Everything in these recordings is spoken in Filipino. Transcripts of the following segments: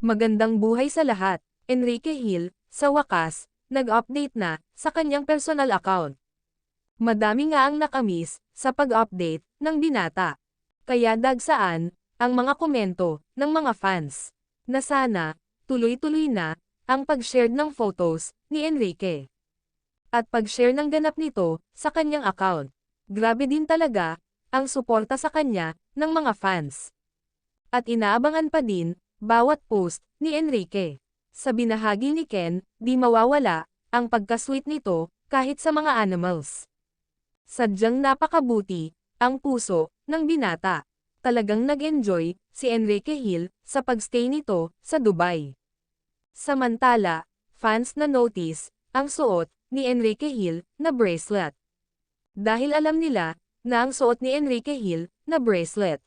Magandang buhay sa lahat. Enrique Hill, sa wakas, nag-update na sa kanyang personal account. Madami nga ang nakamiss sa pag-update ng binata. Kaya dagsaan ang mga komento ng mga fans na sana tuloy-tuloy na ang pag-share ng photos ni Enrique. At pag-share ng ganap nito sa kanyang account. Grabe din talaga ang suporta sa kanya ng mga fans. At inaabangan pa din bawat post ni Enrique. Sa binahagi ni Ken, di mawawala ang pagka-sweet nito kahit sa mga animals. Sadyang napakabuti ang puso ng binata. Talagang nag-enjoy si Enrique Hill sa pagstay nito sa Dubai. Samantala, fans na notice ang suot ni Enrique Hill na bracelet. Dahil alam nila na ang suot ni Enrique Hill na bracelet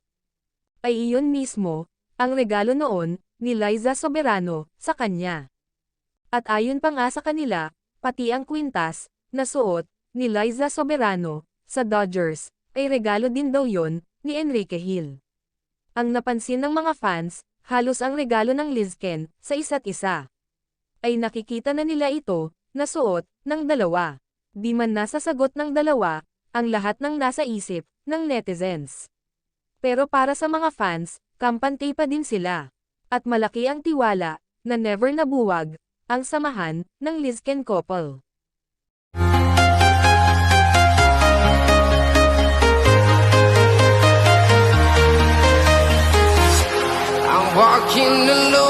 ay iyon mismo ang regalo noon ni Liza Soberano sa kanya. At ayon pa nga sa kanila, pati ang kwintas na suot ni Liza Soberano sa Dodgers ay regalo din daw yon ni Enrique Hill. Ang napansin ng mga fans, halos ang regalo ng Lizken sa isa't isa. Ay nakikita na nila ito na suot ng dalawa. Di man nasa sagot ng dalawa ang lahat ng nasa isip ng netizens. Pero para sa mga fans, kampante pa din sila. At malaki ang tiwala na never nabuwag ang samahan ng Lizken couple. I'm walking alone.